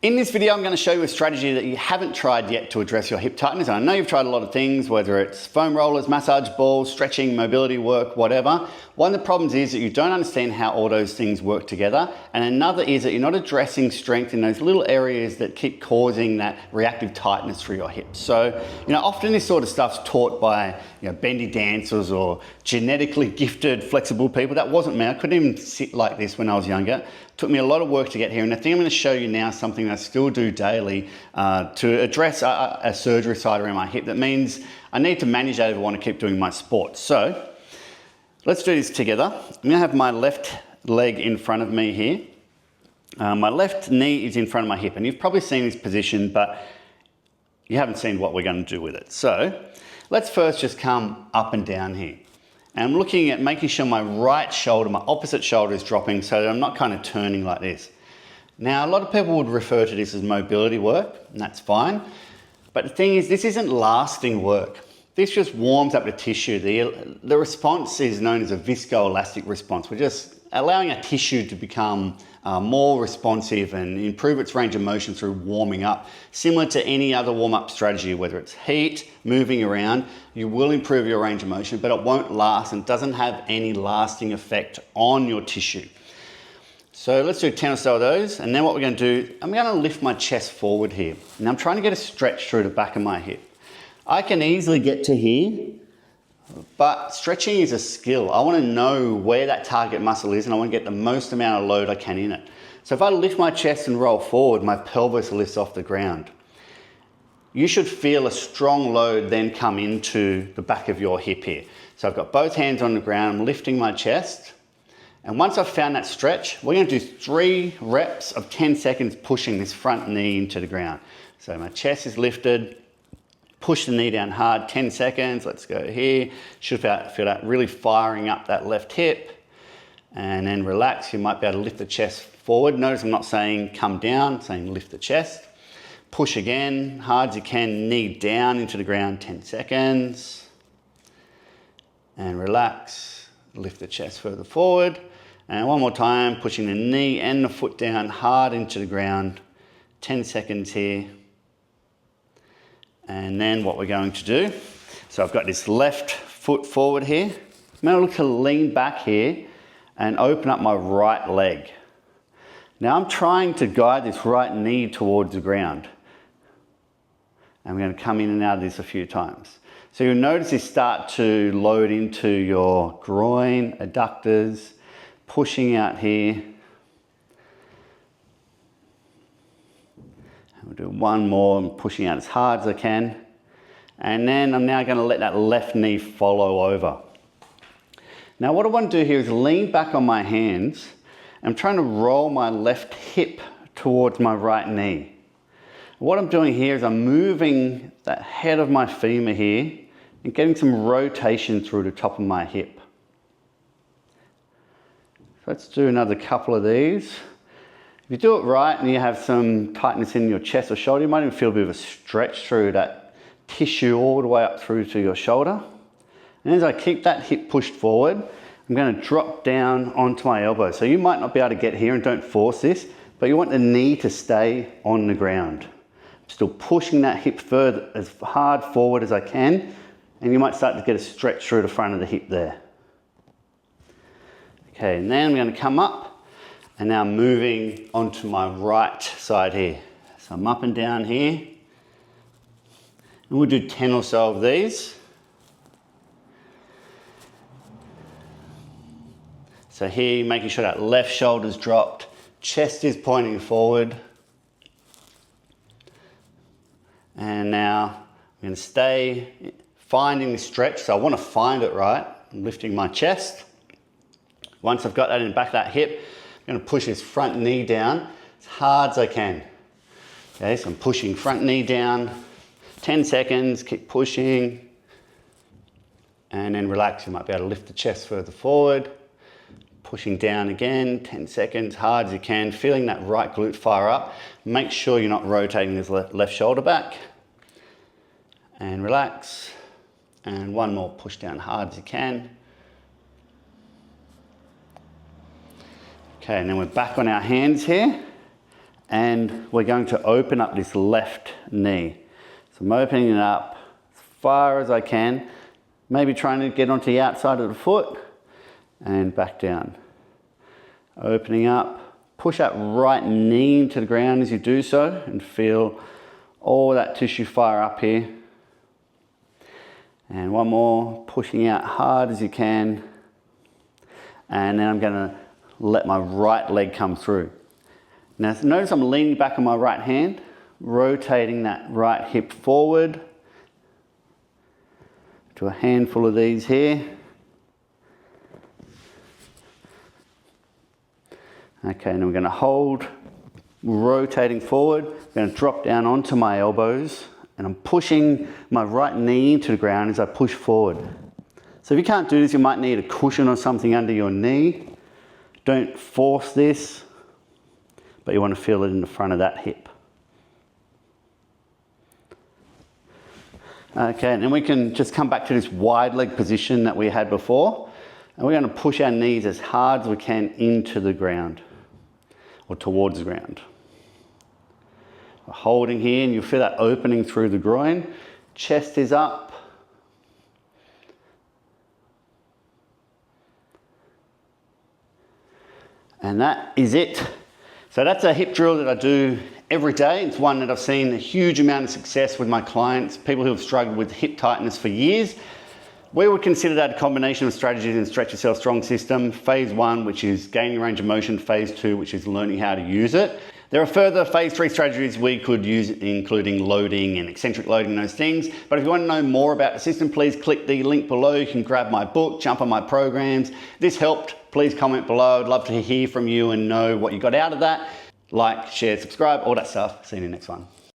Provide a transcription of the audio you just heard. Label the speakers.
Speaker 1: In this video, I'm going to show you a strategy that you haven't tried yet to address your hip tightness. And I know you've tried a lot of things, whether it's foam rollers, massage balls, stretching, mobility work, whatever. One of the problems is that you don't understand how all those things work together. And another is that you're not addressing strength in those little areas that keep causing that reactive tightness through your hips. So, often this sort of stuff's taught by, bendy dancers or genetically gifted, flexible people. That wasn't me. I couldn't even sit like this when I was younger. Took me a lot of work to get here, and I think I'm going to show you now something that I still do daily to address a surgery side around my hip. That means I need to manage that if I want to keep doing my sport. So let's do this together. I'm going to have my left leg in front of me here. My left knee is in front of my hip, and you've probably seen this position, but you haven't seen what we're going to do with it. So let's first just come up and down here. And I'm looking at making sure my right shoulder, my opposite shoulder is dropping so that I'm not kind of turning like this. Now, a lot of people would refer to this as mobility work, and that's fine. But the thing is, this isn't lasting work. This just warms up the tissue. The response is known as a viscoelastic response. We're just allowing our tissue to become more responsive and improve its range of motion through warming up. Similar to any other warm-up strategy, whether it's heat, moving around, you will improve your range of motion, but it won't last and doesn't have any lasting effect on your tissue. So let's do 10 or so of those, and then what we're going to do, I'm going to lift my chest forward here. Now I'm trying to get a stretch through the back of my hip. I can easily get to here, but stretching is a skill. I want to know where that target muscle is, and I want to get the most amount of load I can in it. So if I lift my chest and roll forward, my pelvis lifts off the ground. You should feel a strong load then come into the back of your hip here. So I've got both hands on the ground, I'm lifting my chest. And once I've found that stretch, we're going to do 3 reps of 10 seconds pushing this front knee into the ground. So my chest is lifted. Push the knee down hard, 10 seconds, let's go here. Should feel that really firing up that left hip. And then relax, you might be able to lift the chest forward. Notice I'm not saying come down, I'm saying lift the chest. Push again, hard as you can, knee down into the ground, 10 seconds. And relax, lift the chest further forward. And one more time, pushing the knee and the foot down hard into the ground, 10 seconds here. And then what we're going to do, so I've got this left foot forward here. I'm going to look to lean back here and open up my right leg. Now I'm trying to guide this right knee towards the ground. I'm going to come in and out of this a few times. So you'll notice this start to load into your groin, adductors, pushing out here. We'll do one more, I'm pushing out as hard as I can. And then I'm now going to let that left knee follow over. Now what I want to do here is lean back on my hands. I'm trying to roll my left hip towards my right knee. What I'm doing here is I'm moving that head of my femur here and getting some rotation through the top of my hip. Let's do another couple of these. If you do it right and you have some tightness in your chest or shoulder, you might even feel a bit of a stretch through that tissue all the way up through to your shoulder. And as I keep that hip pushed forward, I'm going to drop down onto my elbow. So you might not be able to get here, and don't force this, but you want the knee to stay on the ground. I'm still pushing that hip further, as hard forward as I can, and you might start to get a stretch through the front of the hip there. Okay, and then I'm going to come up. And now moving onto my right side here. So I'm up and down here. And we'll do 10 or so of these. So here, making sure that left shoulder's dropped, chest is pointing forward. And now I'm going to stay finding the stretch. So I want to find it right. I'm lifting my chest. Once I've got that in the back of that hip, I'm going to push this front knee down as hard as I can. Okay, so I'm pushing front knee down, 10 seconds, keep pushing, and then relax. You might be able to lift the chest further forward, pushing down again, 10 seconds, hard as you can, feeling that right glute fire up. Make sure you're not rotating this left shoulder back, and relax, and one more, push down hard as you can. Okay, and then we're back on our hands here. and we're going to open up this left knee. So I'm opening it up as far as I can, maybe trying to get onto the outside of the foot and back down. Opening up, push that right knee into the ground as you do so and feel all that tissue fire up here. And one more, pushing out hard as you can. And then I'm gonna let my right leg come through. Now notice I'm leaning back on my right hand, rotating that right hip forward to a handful of these here. Okay, and then we're going to hold, rotating forward. I'm going to drop down onto my elbows and I'm pushing my right knee into the ground as I push forward. So if you can't do this, you might need a cushion or something under your knee. Don't force this, but you want to feel it in the front of that hip. Okay, and then we can just come back to this wide leg position that we had before. And we're going to push our knees as hard as we can into the ground or towards the ground. We're holding here and you feel that opening through the groin. Chest is up. And that is it. So that's a hip drill that I do every day. It's one that I've seen a huge amount of success with my clients, people who have struggled with hip tightness for years. We would consider that a combination of strategies in Stretch Yourself Strong system. Phase 1, which is gaining range of motion. Phase 2, which is learning how to use it. There are further phase 3 strategies we could use, including loading and eccentric loading, those things. But if you want to know more about the system, please click the link below. You can grab my book, jump on my programs. This helped. Please comment below. I'd love to hear from you and know what you got out of that. Like, share, subscribe, all that stuff. See you in the next one.